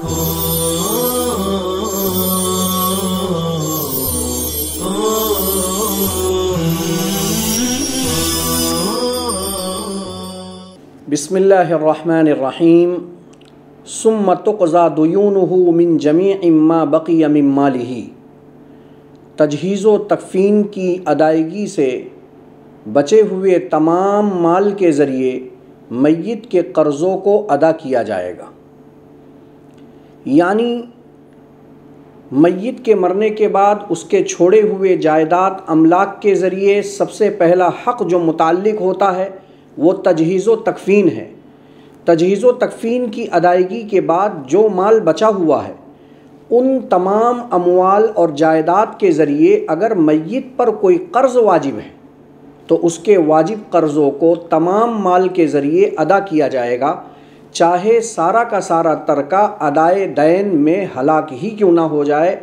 بسم اللہ الرحمن الرحیم ثم تقضى دیونہ من جمیع ما بقی من مالہ، تجہیز و تکفین کی ادائیگی سے بچے ہوئے تمام مال کے ذریعے میت کے قرضوں کو ادا کیا جائے گا۔ یعنی میت کے مرنے کے بعد اس کے چھوڑے ہوئے جائیداد املاک کے ذریعے سب سے پہلا حق جو متعلق ہوتا ہے وہ تجہیز و تکفین ہے۔ تجہیز و تکفین کی ادائیگی کے بعد جو مال بچا ہوا ہے ان تمام اموال اور جائیداد کے ذریعے اگر میت پر کوئی قرض واجب ہے تو اس کے واجب قرضوں کو تمام مال کے ذریعے ادا کیا جائے گا، چاہے سارا کا سارا ترکہ ادائے دین میں ہلاک ہی کیوں نہ ہو جائے،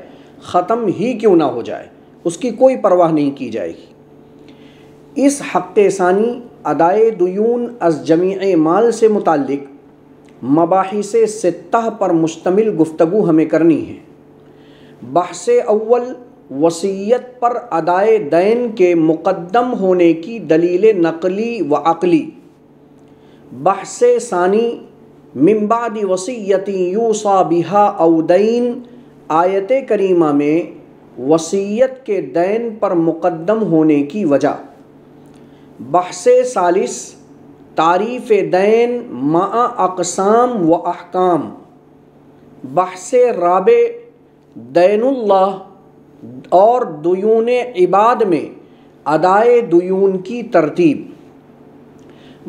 ختم ہی کیوں نہ ہو جائے، اس کی کوئی پرواہ نہیں کی جائے گی۔ اس حق ثانی ادائے دیون از جمیع مال سے متعلق مباحث ستہ پر مشتمل گفتگو ہمیں کرنی ہے۔ بحث اول وصیت پر ادائے دین کے مقدم ہونے کی دلیل نقلی و عقلی۔ بحث ثانی من بعد وصیت یوصی بہا او دین، آیت کریمہ میں وصیت کے دین پر مقدم ہونے کی وجہ۔ بحث ثالث تعریف دین مع اقسام و احکام۔ بحث رابع دین اللہ اور دیون عباد میں ادائے دیون کی ترتیب۔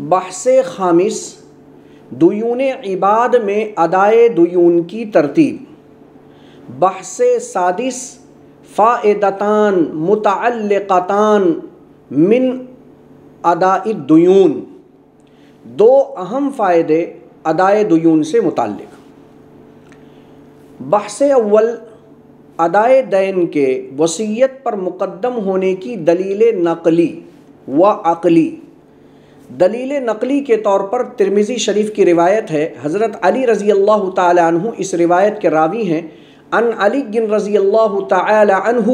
بحث خامس دیون عباد میں ادائے دیون کی ترتیب۔ بحث سادس فائدتان متعلقتان من اداء الدیون، دو اہم فائدے ادائے دیون سے متعلق۔ بحث اول ادائے دین کے وصیت پر مقدم ہونے کی دلیل نقلی و عقلی۔ دلیل نقلی کے طور پر ترمذی شریف کی روایت ہے، حضرت علی رضی اللہ تعالی عنہ اس روایت کے راوی ہیں، عن علی رضی اللہ تعالی عنہ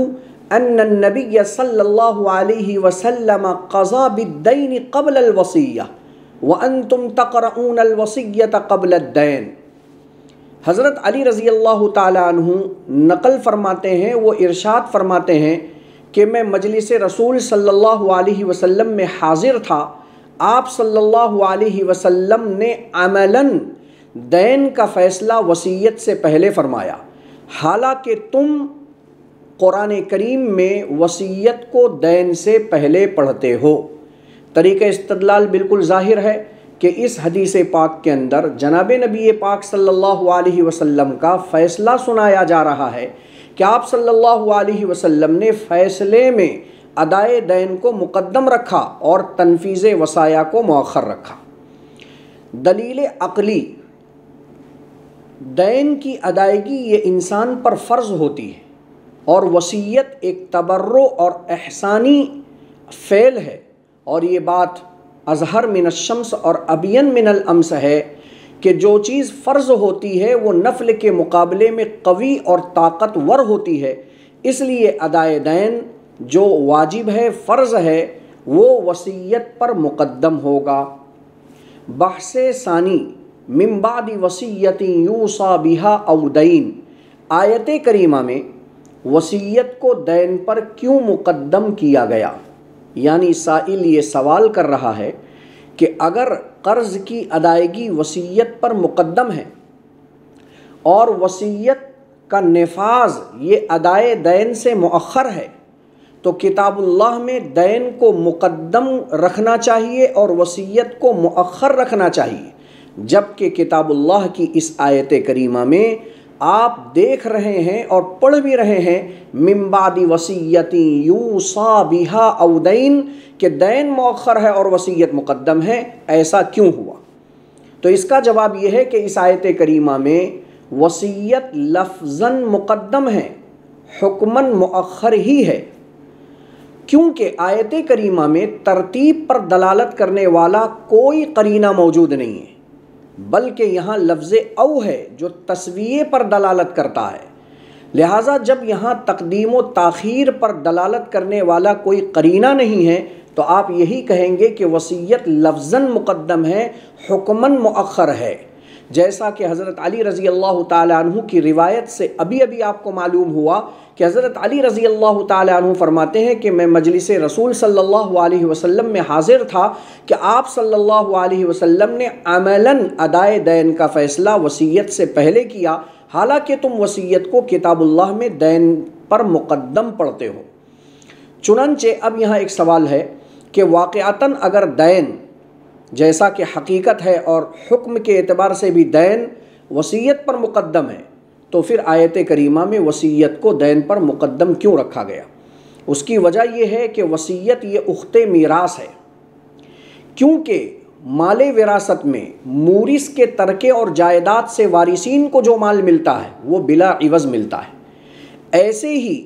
ان النبی صلی اللہ علیہ وسلم قضى بالدین قبل الوصیہ وانتم تقرؤون الوصیۃ قبل الدین۔ حضرت علی رضی اللہ تعالی عنہ نقل فرماتے ہیں، وہ ارشاد فرماتے ہیں کہ میں مجلس رسول صلی اللہ علیہ وسلم میں حاضر تھا، آپ صلی اللہ علیہ وسلم نے عملاً دین کا فیصلہ وصیت سے پہلے فرمایا، حالانکہ تم قرآن کریم میں وصیت کو دین سے پہلے پڑھتے ہو۔ طریقہ استدلال بالکل ظاہر ہے کہ اس حدیث پاک کے اندر جناب نبی پاک صلی اللہ علیہ وسلم کا فیصلہ سنایا جا رہا ہے کہ آپ صلی اللہ علیہ وسلم نے فیصلے میں ادائے دین کو مقدم رکھا اور تنفیذ وصایا کو مؤخر رکھا۔ دلیل عقلی، دین کی ادائیگی یہ انسان پر فرض ہوتی ہے اور وصیت ایک تبرع اور احسانی فعل ہے، اور یہ بات اظہر من الشمس اور ابین من الامس ہے کہ جو چیز فرض ہوتی ہے وہ نفل کے مقابلے میں قوی اور طاقتور ہوتی ہے، اس لیے ادائے دین جو واجب ہے، فرض ہے، وہ وصیت پر مقدم ہوگا۔ بحث ثانی من بعد وصیت یوصی بہا او دین، آیت کریمہ میں وصیت کو دین پر کیوں مقدم کیا گیا؟ یعنی سائل یہ سوال کر رہا ہے کہ اگر قرض کی ادائیگی وصیت پر مقدم ہے اور وصیت کا نفاذ یہ ادائے دین سے مؤخر ہے تو کتاب اللہ میں دین کو مقدم رکھنا چاہیے اور وصیت کو مؤخر رکھنا چاہیے، جبکہ کتاب اللہ کی اس آیت کریمہ میں آپ دیکھ رہے ہیں اور پڑھ بھی رہے ہیں من بعد وصیت یوصی بہا او دین، کہ دین مؤخر ہے اور وصیت مقدم ہے، ایسا کیوں ہوا؟ تو اس کا جواب یہ ہے کہ اس آیت کریمہ میں وصیت لفظاً مقدم ہے، حکماً مؤخر ہی ہے، کیونکہ آیت کریمہ میں ترتیب پر دلالت کرنے والا کوئی قرینہ موجود نہیں ہے۔ بلکہ یہاں لفظ او ہے جو تسویے پر دلالت کرتا ہے، لہٰذا جب یہاں تقدیم و تاخیر پر دلالت کرنے والا کوئی قرینہ نہیں ہے تو آپ یہی کہیں گے کہ وصیت لفظاً مقدم ہے، حکماً مؤخر ہے، جیسا کہ حضرت علی رضی اللہ تعالیٰ عنہ کی روایت سے ابھی آپ کو معلوم ہوا کہ حضرت علی رضی اللہ تعالیٰ عنہ فرماتے ہیں کہ میں مجلس رسول صلی اللہ علیہ وسلم میں حاضر تھا کہ آپ صلی اللہ علیہ وسلم نے عملاً ادائے دین کا فیصلہ وصیت سے پہلے کیا، حالانکہ تم وصیت کو کتاب اللہ میں دین پر مقدم پڑھتے ہو۔ چنانچہ اب یہاں ایک سوال ہے کہ واقعتاً اگر دین جیسا کہ حقیقت ہے اور حکم کے اعتبار سے بھی دین وصیت پر مقدم ہے، تو پھر آیت کریمہ میں وصیت کو دین پر مقدم کیوں رکھا گیا؟ اس کی وجہ یہ ہے کہ وصیت یہ اخت میراث ہے، کیونکہ مال وراثت میں مورث کے ترکے اور جائیداد سے وارثین کو جو مال ملتا ہے وہ بلا عوض ملتا ہے، ایسے ہی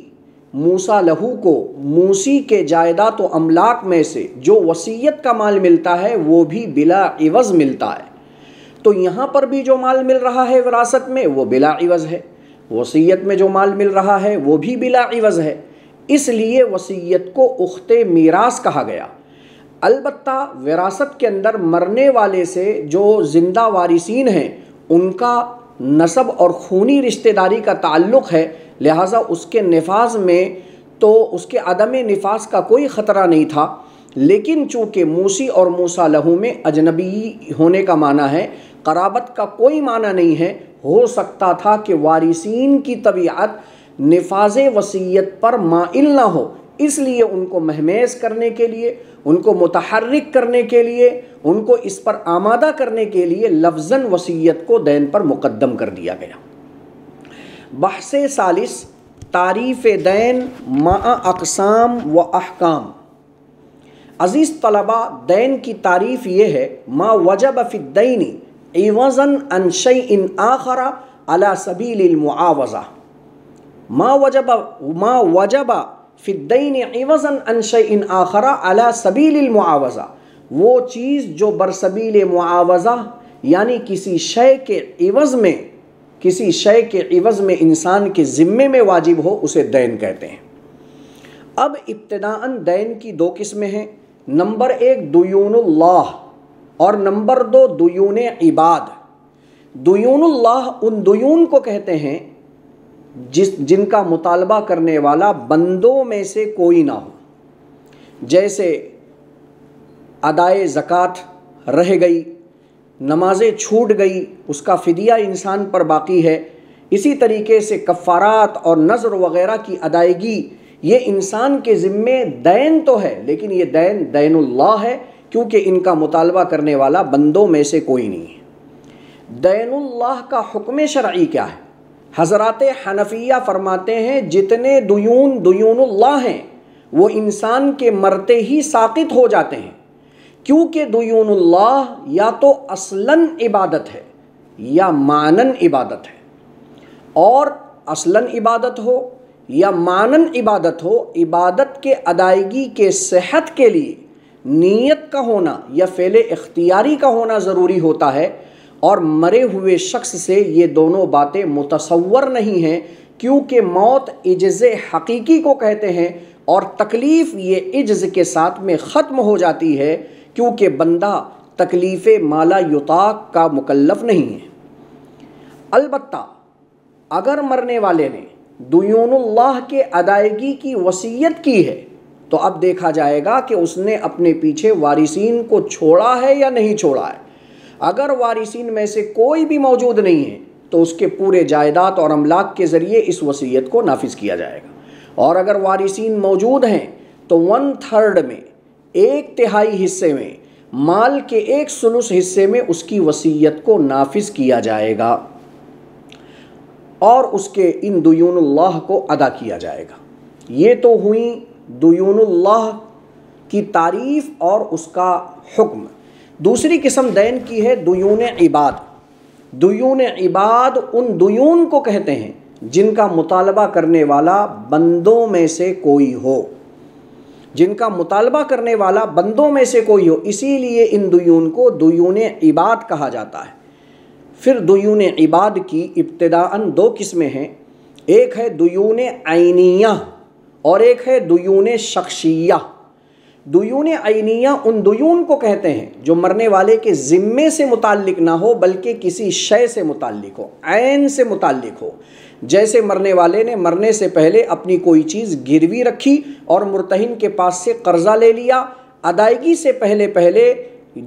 موسیٰ لہو کو موسی کے جائیداد و املاک میں سے جو وصیت کا مال ملتا ہے وہ بھی بلا عوض ملتا ہے۔ تو یہاں پر بھی جو مال مل رہا ہے وراثت میں وہ بلا عوض ہے، وصیت میں جو مال مل رہا ہے وہ بھی بلا عوض ہے، اس لیے وصیت کو اخت میراث کہا گیا۔ البتہ وراثت کے اندر مرنے والے سے جو زندہ وارثین ہیں ان کا نسب اور خونی رشتہ داری کا تعلق ہے، لہٰذا اس کے نفاذ میں تو اس کے عدم نفاذ کا کوئی خطرہ نہیں تھا، لیکن چونکہ موسی اور موسیٰ لہو میں اجنبی ہونے کا معنی ہے، قرابت کا کوئی معنی نہیں ہے، ہو سکتا تھا کہ وارثین کی طبیعت نفاذ وصیت پر مائل نہ ہو، اس لیے ان کو مہمیز کرنے کے لیے، ان کو متحرک کرنے کے لیے، ان کو اس پر آمادہ کرنے کے لیے لفظاً وصیت کو دین پر مقدم کر دیا گیا۔ بحث ثالث، تعریف دین مع اقسام و احکام۔ عزیز طلبہ، دین کی تعریف یہ ہے ما وجب فی الدین عوضا عن شیء آخر علی سبیل المعاوضہ، ما وجب فی الدین عوضا عن شیء آخر علی سبیل المعاوضہ، وہ چیز جو برسبیل معاوضہ یعنی کسی شے کے عوض میں انسان کے ذمے میں واجب ہو اسے دین کہتے ہیں۔ اب ابتداءً دین کی دو قسمیں ہیں، نمبر ایک دیون اللہ اور نمبر دو دیون عباد۔ دیون اللہ ان دیون کو کہتے ہیں جن کا مطالبہ کرنے والا بندوں میں سے کوئی نہ ہو، جیسے ادائے زکوٰۃ رہ گئی، نمازیں چھوٹ گئی، اس کا فدیہ انسان پر باقی ہے، اسی طریقے سے کفارات اور نذر وغیرہ کی ادائیگی، یہ انسان کے ذمے دین تو ہے لیکن یہ دین اللہ ہے، کیونکہ ان کا مطالبہ کرنے والا بندوں میں سے کوئی نہیں ہے۔ دین اللہ کا حکم شرعی کیا ہے؟ حضرات حنفیہ فرماتے ہیں جتنے دیون اللہ ہیں وہ انسان کے مرتے ہی ساقط ہو جاتے ہیں، کیونکہ دیون اللہ یا تو اصلاً عبادت ہے یا معنن عبادت ہے، اور اصلاً عبادت ہو یا معنن عبادت ہو، عبادت کے ادائیگی کے صحت کے لیے نیت کا ہونا یا فعل اختیاری کا ہونا ضروری ہوتا ہے، اور مرے ہوئے شخص سے یہ دونوں باتیں متصور نہیں ہیں، کیونکہ موت عجز حقیقی کو کہتے ہیں اور تکلیف یہ عجز کے ساتھ میں ختم ہو جاتی ہے، کیونکہ بندہ تکلیف مالا یطاق کا مکلف نہیں ہے۔ البتہ اگر مرنے والے نے دیون اللہ کے ادائیگی کی وصیت کی ہے تو اب دیکھا جائے گا کہ اس نے اپنے پیچھے وارثین کو چھوڑا ہے یا نہیں چھوڑا ہے۔ اگر وارثین میں سے کوئی بھی موجود نہیں ہے تو اس کے پورے جائیداد اور املاک کے ذریعے اس وصیت کو نافذ کیا جائے گا، اور اگر وارثین موجود ہیں تو 1/3 میں، 1/3 حصے میں، مال کے 1/3 حصے میں اس کی وصیت کو نافذ کیا جائے گا اور اس کے ان دیون اللہ کو ادا کیا جائے گا۔ یہ تو ہوئی دیون اللہ کی تعریف اور اس کا حکم۔ دوسری قسم دین کی ہے دیون عباد۔ دیون عباد ان دیون کو کہتے ہیں جن کا مطالبہ کرنے والا بندوں میں سے کوئی ہو، جن کا مطالبہ کرنے والا بندوں میں سے کوئی ہو، اسی لیے ان دیون کو دیون عباد کہا جاتا ہے۔ پھر دیون عباد کی ابتداءً دو قسمیں ہیں، ایک ہے دیون عینیہ اور ایک ہے دیون شخصیہ۔ دیون عینیہ ان دیون کو کہتے ہیں جو مرنے والے کے ذمے سے متعلق نہ ہو بلکہ کسی شے سے متعلق ہو، عین سے متعلق ہو۔ جیسے مرنے والے نے مرنے سے پہلے اپنی کوئی چیز گروی رکھی اور مرتہن کے پاس سے قرضہ لے لیا، ادائیگی سے پہلے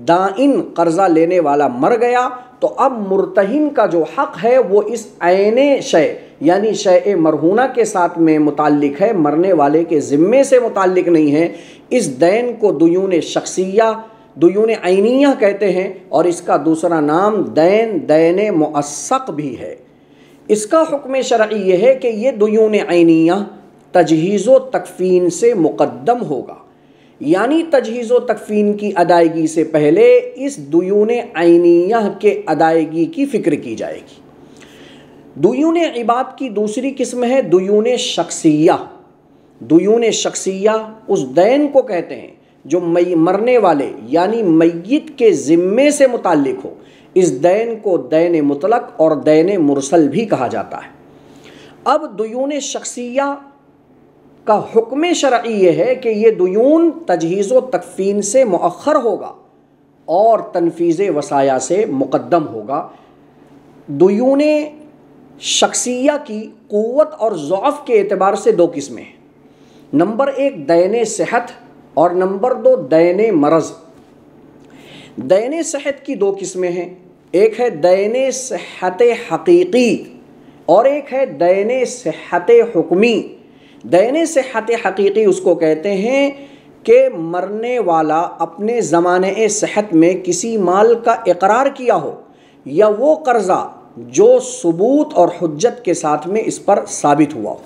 دائن قرضہ لینے والا مر گیا، تو اب مرتہن کا جو حق ہے وہ اس عین شے یعنی شیء مرہونہ کے ساتھ میں متعلق ہے، مرنے والے کے ذمے سے متعلق نہیں ہے۔ اس دین کو دیون شخصیہ، دیون عینیہ کہتے ہیں، اور اس کا دوسرا نام دین مؤسق بھی ہے۔ اس کا حکم شرعی یہ ہے کہ یہ دیون عینیہ تجہیز و تکفین سے مقدم ہوگا، یعنی تجہیز و تکفین کی ادائیگی سے پہلے اس دیون عینیہ کے ادائیگی کی فکر کی جائے گی۔ دیون عباد کی دوسری قسم ہے دیون شخصیہ۔ دیون شخصیہ اس دین کو کہتے ہیں جو مرنے والے یعنی میت کے ذمے سے متعلق ہو۔ اس دین کو دین مطلق اور دین مرسل بھی کہا جاتا ہے۔ اب دیون شخصیہ کا حکم شرعی یہ ہے کہ یہ دیون تجہیز و تکفین سے مؤخر ہوگا اور تنفیذ وصایا سے مقدم ہوگا۔ دیون شخصیہ کی قوت اور ضعف کے اعتبار سے دو قسمیں ہیں، نمبر ایک دین صحت اور نمبر دو دین مرض۔ دین صحت کی دو قسمیں ہیں، ایک ہے دین صحت حقیقی اور ایک ہے دین صحت حکمی۔ دین صحت حقیقی اس کو کہتے ہیں کہ مرنے والا اپنے زمانۂ صحت میں کسی مال کا اقرار کیا ہو یا وہ قرضہ جو ثبوت اور حجت کے ساتھ میں اس پر ثابت ہوا ہو۔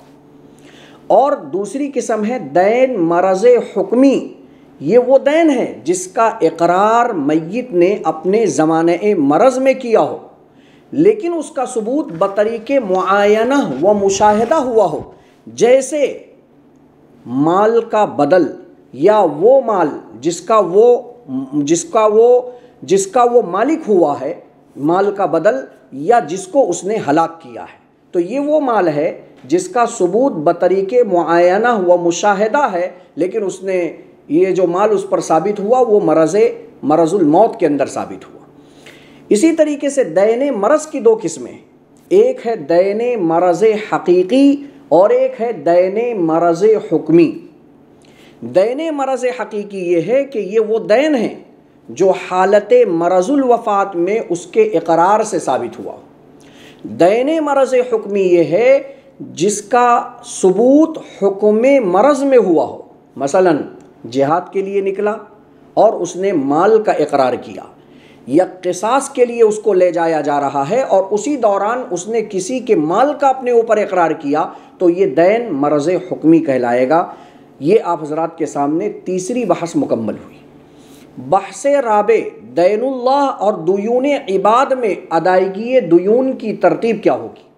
اور دوسری قسم ہے دین مرض حکمی، یہ وہ دین ہے جس کا اقرار میت نے اپنے زمانۂ مرض میں کیا ہو لیکن اس کا ثبوت بطریق معاینہ و مشاہدہ ہوا ہو، جیسے مال کا بدل یا وہ مال جس کا وہ مالک ہوا ہے، مال کا بدل یا جس کو اس نے ہلاک کیا ہے، تو یہ وہ مال ہے جس کا ثبوت بطریق معاینہ و مشاہدہ ہے، لیکن اس نے یہ جو مال اس پر ثابت ہوا وہ مرض الموت کے اندر ثابت ہوا۔ اسی طریقے سے دین مرض کی دو قسمیں، ایک ہے دین مرض حقیقی اور ایک ہے دین مرض حکمی۔ دین مرض حقیقی یہ ہے کہ یہ وہ دین ہے جو حالت مرض الوفات میں اس کے اقرار سے ثابت ہوا۔ دین مرض حکمی یہ ہے جس کا ثبوت حکم مرض میں ہوا ہو، مثلا جہاد کے لیے نکلا اور اس نے مال کا اقرار کیا، یا قصاص کے لیے اس کو لے جایا جا رہا ہے اور اسی دوران اس نے کسی کے مال کا اپنے اوپر اقرار کیا، تو یہ دین مرض حکمی کہلائے گا۔ یہ آپ حضرات کے سامنے تیسری بحث مکمل ہوئی۔ بحث رابع دین اللہ اور دیون عباد میں ادائیگی دیون کی ترتیب کیا ہوگی؟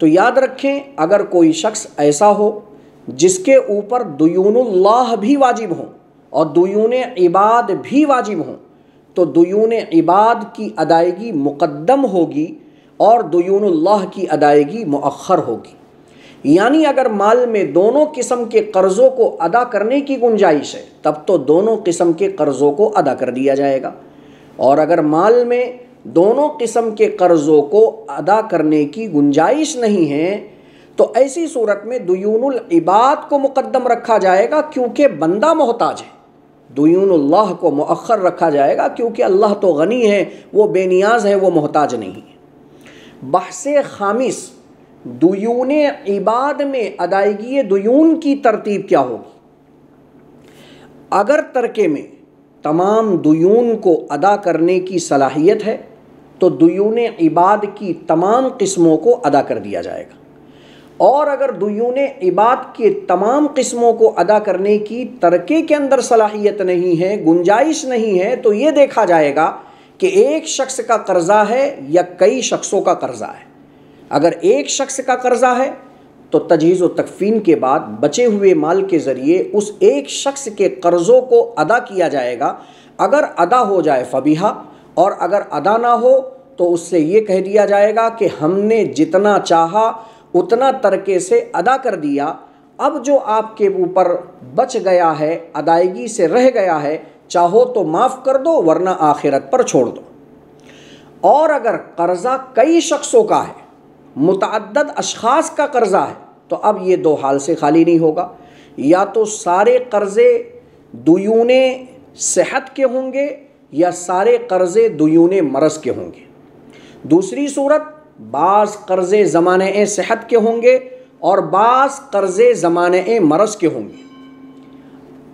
تو یاد رکھیں، اگر کوئی شخص ایسا ہو جس کے اوپر دیون اللہ بھی واجب ہوں اور دیون عباد بھی واجب ہوں، تو دیون عباد کی ادائیگی مقدم ہوگی اور دیون اللہ کی ادائیگی مؤخر ہوگی۔ یعنی اگر مال میں دونوں قسم کے قرضوں کو ادا کرنے کی گنجائش ہے تب تو دونوں قسم کے قرضوں کو ادا کر دیا جائے گا، اور اگر مال میں دونوں قسم کے قرضوں کو ادا کرنے کی گنجائش نہیں ہے تو ایسی صورت میں دیون العباد کو مقدم رکھا جائے گا کیونکہ بندہ محتاج ہے، دیون اللہ کو مؤخر رکھا جائے گا کیونکہ اللہ تو غنی ہے، وہ بے نیاز ہے، وہ محتاج نہیں ہے۔ بحث خامس دیون عباد میں ادائیگی دیون کی ترتیب کیا ہوگی؟ اگر ترکے میں تمام دیون کو ادا کرنے کی صلاحیت ہے تو دیون عباد کی تمام قسموں کو ادا کر دیا جائے گا، اور اگر دیون عباد کے تمام قسموں کو ادا کرنے کی ترکے کے اندر صلاحیت نہیں ہے، گنجائش نہیں ہے، تو یہ دیکھا جائے گا کہ ایک شخص کا قرضہ ہے یا کئی شخصوں کا قرضہ ہے۔ اگر ایک شخص کا قرضہ ہے تو تجہیز و تکفین کے بعد بچے ہوئے مال کے ذریعے اس ایک شخص کے قرضوں کو ادا کیا جائے گا۔ اگر ادا ہو جائے فبیہا، اور اگر ادا نہ ہو تو اس سے یہ کہہ دیا جائے گا کہ ہم نے جتنا چاہا اتنا ترکے سے ادا کر دیا، اب جو آپ کے اوپر بچ گیا ہے، ادائیگی سے رہ گیا ہے، چاہو تو معاف کر دو ورنہ آخرت پر چھوڑ دو۔ اور اگر قرضہ کئی شخصوں کا ہے، متعدد اشخاص کا قرضہ ہے، تو اب یہ دو حال سے خالی نہیں ہوگا، یا تو سارے قرضے دیون صحت کے ہوں گے یا سارے قرضے دیون مرض کے ہوں گے۔ دوسری صورت، بعض قرضے زمانہ صحت کے ہوں گے اور بعض قرضے زمانہ مرض کے ہوں گے۔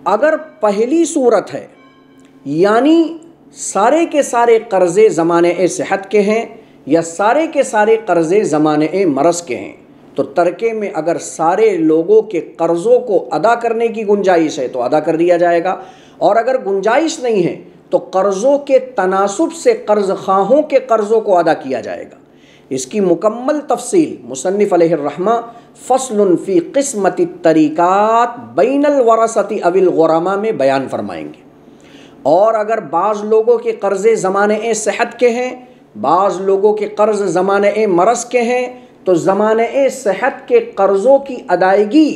اگر پہلی صورت ہے یعنی سارے کے سارے قرضے زمانہ صحت کے ہیں یا سارے کے سارے قرضے زمانہ مرض کے ہیں، تو ترکے میں اگر سارے لوگوں کے قرضوں کو ادا کرنے کی گنجائش ہے تو ادا کر دیا جائے گا، اور اگر گنجائش نہیں ہے تو قرضوں کے تناسب سے قرض خواہوں کے قرضوں کو ادا کیا جائے گا۔ اس کی مکمل تفصیل مصنف علیہ الرحمہ فصل فی قسمت الطریقات بین الورثۃ او الغرماء میں بیان فرمائیں گے۔ اور اگر بعض لوگوں کے قرضے زمانہ صحت کے ہیں، بعض لوگوں کے قرض زمانہ مرض کے ہیں، تو زمانہ صحت کے قرضوں کی ادائیگی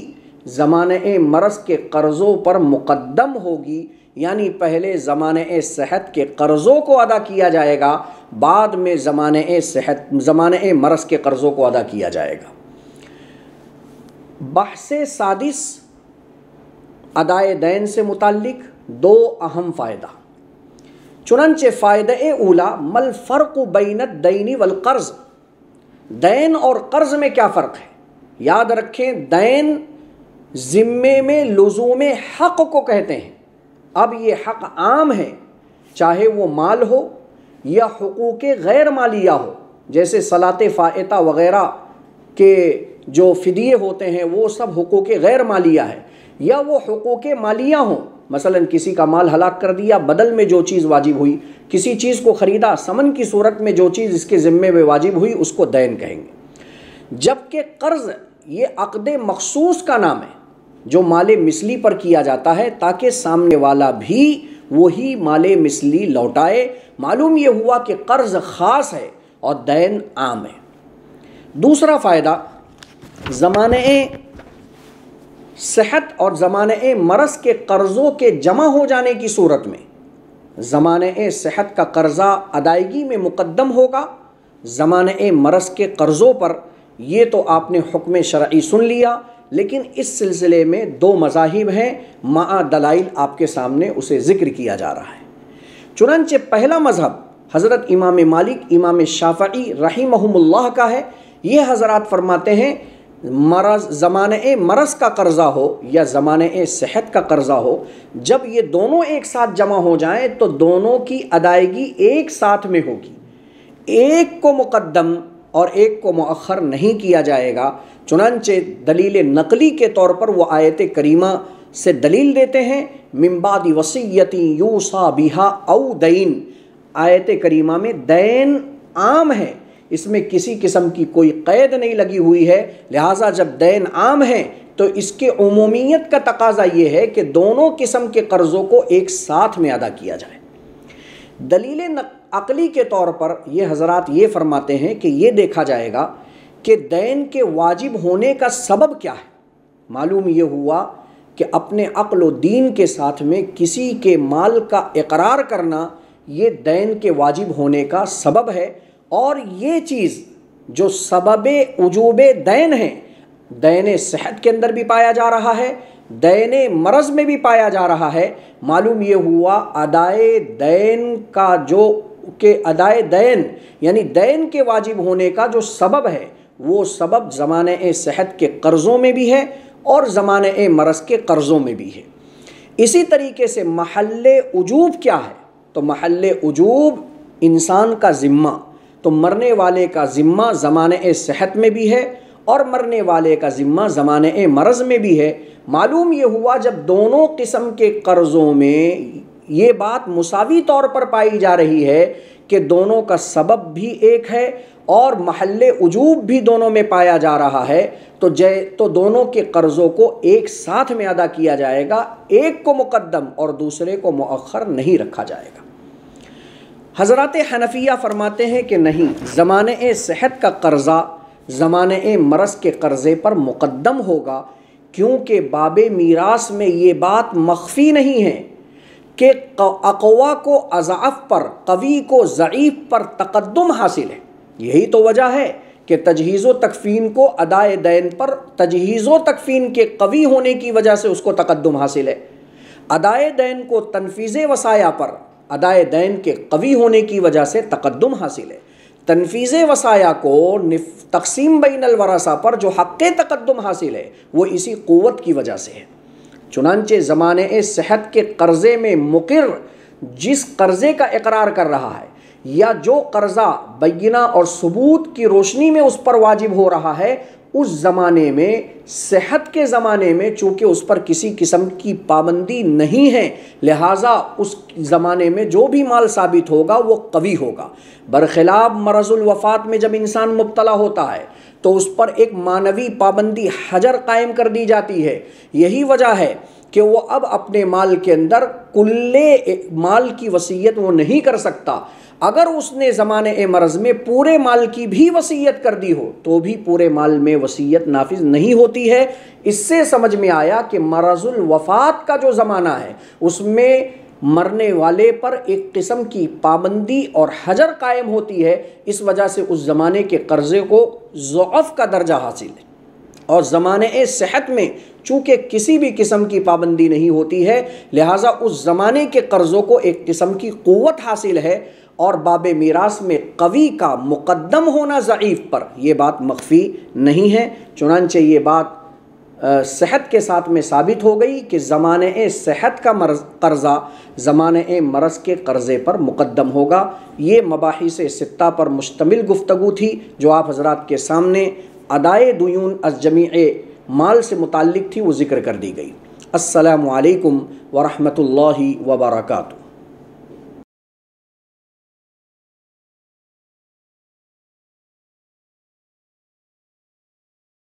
زمانہ مرض کے قرضوں پر مقدم ہوگی، یعنی پہلے زمانہ صحت کے قرضوں کو ادا کیا جائے گا، بعد میں زمانہ مرض کے قرضوں کو ادا کیا جائے گا۔ بحث سادس، ادائے دین سے متعلق دو اہم فائدہ۔ چنانچہ فائدہ اولا، مل فرق بین الدین والقرض، دین اور قرض میں کیا فرق ہے؟ یاد رکھیں، دین ذمے میں لزوم حق کو کہتے ہیں۔ اب یہ حق عام ہے، چاہے وہ مال ہو یا حقوق غیر مالیہ ہو، جیسے صلاۃ فائتہ وغیرہ کے جو فدیے ہوتے ہیں وہ سب حقوق غیر مالیہ ہے، یا وہ حقوق مالیہ ہوں، مثلا کسی کا مال ہلاک کر دیا، بدل میں جو چیز واجب ہوئی، کسی چیز کو خریدا، ثمن کی صورت میں جو چیز اس کے ذمے میں واجب ہوئی، اس کو دین کہیں گے۔ جبکہ قرض یہ عقد مخصوص کا نام ہے جو مال مثلی پر کیا جاتا ہے تاکہ سامنے والا بھی وہی مال مثلی لوٹائے۔ معلوم یہ ہوا کہ قرض خاص ہے اور دین عام ہے۔ دوسرا فائدہ، زمانہ صحت اور زمانہ مرض کے قرضوں کے جمع ہو جانے کی صورت میں زمانہ صحت کا قرضہ ادائیگی میں مقدم ہوگا زمانہ مرض کے قرضوں پر۔ یہ تو آپ نے حکم شرعی سن لیا، لیکن اس سلسلے میں دو مذاہب ہیں، مع دلائل آپ کے سامنے اسے ذکر کیا جا رہا ہے۔ چنانچہ پہلا مذہب حضرت امام مالک، امام شافعی رحمہم اللہ کا ہے۔ یہ حضرات فرماتے ہیں زمانہ مرض کا قرضہ ہو یا زمانہ صحت کا قرضہ ہو، جب یہ دونوں ایک ساتھ جمع ہو جائیں تو دونوں کی ادائیگی ایک ساتھ میں ہوگی، ایک کو مقدم اور ایک کو مؤخر نہیں کیا جائے گا۔ چنانچہ دلیل نقلی کے طور پر وہ آیت کریمہ سے دلیل دیتے ہیں، من بعد وصیۃ یوصی بہا او دین۔ آیت کریمہ میں دین عام ہے، اس میں کسی قسم کی کوئی قید نہیں لگی ہوئی ہے، لہٰذا جب دین عام ہے تو اس کے عمومیت کا تقاضا یہ ہے کہ دونوں قسم کے قرضوں کو ایک ساتھ میں ادا کیا جائے۔ دلیل عقلی کے طور پر یہ حضرات یہ فرماتے ہیں کہ یہ دیکھا جائے گا کہ دین کے واجب ہونے کا سبب کیا ہے۔ معلوم یہ ہوا کہ اپنے عقل و دین کے ساتھ میں کسی کے مال کا اقرار کرنا یہ دین کے واجب ہونے کا سبب ہے، اور یہ چیز جو سبب وجوب دین ہے، دین صحت کے اندر بھی پایا جا رہا ہے، دین مرض میں بھی پایا جا رہا ہے۔ معلوم یہ ہوا ادائے دین کا ادائے دین یعنی دین کے واجب ہونے کا جو سبب ہے وہ سبب زمانہ صحت کے قرضوں میں بھی ہے اور زمانہ مرض کے قرضوں میں بھی ہے۔ اسی طریقے سے محل وجوب کیا ہے؟ تو محل وجوب انسان کا ذمہ، تو مرنے والے کا ذمہ زمانہ صحت میں بھی ہے اور مرنے والے کا ذمہ زمانہ مرض میں بھی ہے۔ معلوم یہ ہوا جب دونوں قسم کے قرضوں میں یہ بات مساوی طور پر پائی جا رہی ہے کہ دونوں کا سبب بھی ایک ہے اور محل وجوب بھی دونوں میں پایا جا رہا ہے، تو دونوں کے قرضوں کو ایک ساتھ میں ادا کیا جائے گا، ایک کو مقدم اور دوسرے کو مؤخر نہیں رکھا جائے گا۔ حضرات حنفیہ فرماتے ہیں کہ نہیں، زمانۂ صحت کا قرضہ زمانۂ مرض کے قرضے پر مقدم ہوگا، کیونکہ باب میراث میں یہ بات مخفی نہیں ہے کہ اقوا کو اضعف پر، قوی کو ضعیف پر تقدم حاصل ہے۔ یہی تو وجہ ہے کہ تجہیز و تکفین کو ادائے دین پر تجہیز و تکفین کے قوی ہونے کی وجہ سے اس کو تقدم حاصل ہے، ادائے دین کو تنفیذ وصایا پر ادائے دین کے قوی ہونے کی وجہ سے تقدم حاصل ہے، تنفیذ وصایا کو تقسیم بین الورثہ پر جو حق تقدم حاصل ہے وہ اسی قوت کی وجہ سے ہے۔ چنانچہ زمانۂ صحت کے قرضے میں مقر جس قرضے کا اقرار کر رہا ہے یا جو قرضہ بینہ اور ثبوت کی روشنی میں اس پر واجب ہو رہا ہے، اس زمانے میں، صحت کے زمانے میں، چونکہ اس پر کسی قسم کی پابندی نہیں ہے، لہٰذا اس زمانے میں جو بھی مال ثابت ہوگا وہ قوی ہوگا۔ برخلاف مرض الوفات میں جب انسان مبتلا ہوتا ہے تو اس پر ایک معنوی پابندی حجر قائم کر دی جاتی ہے۔ یہی وجہ ہے کہ وہ اب اپنے مال کے اندر کل مال کی وصیت وہ نہیں کر سکتا۔ اگر اس نے زمانۂ مرض میں پورے مال کی بھی وصیت کر دی ہو تو بھی پورے مال میں وصیت نافذ نہیں ہوتی ہے۔ اس سے سمجھ میں آیا کہ مرض الوفات کا جو زمانہ ہے اس میں مرنے والے پر ایک قسم کی پابندی اور حجر قائم ہوتی ہے، اس وجہ سے اس زمانے کے قرضے کو ضعف کا درجہ حاصل ہے۔ اور زمانۂ صحت میں چونکہ کسی بھی قسم کی پابندی نہیں ہوتی ہے، لہٰذا اس زمانے کے قرضوں کو ایک قسم کی قوت حاصل ہے، اور باب میراث میں قوی کا مقدم ہونا ضعیف پر یہ بات مخفی نہیں ہے۔ چنانچہ یہ بات صحت کے ساتھ میں ثابت ہو گئی کہ زمانۂ صحت کا قرضہ زمانۂ مرض کے قرضے پر مقدم ہوگا۔ یہ مباحث ستہ پر مشتمل گفتگو تھی جو آپ حضرات کے سامنے ادائے دیون از جمیع مال سے متعلق تھی، وہ ذکر کر دی گئی۔ السلام علیکم ورحمۃ اللہ وبرکاتہ۔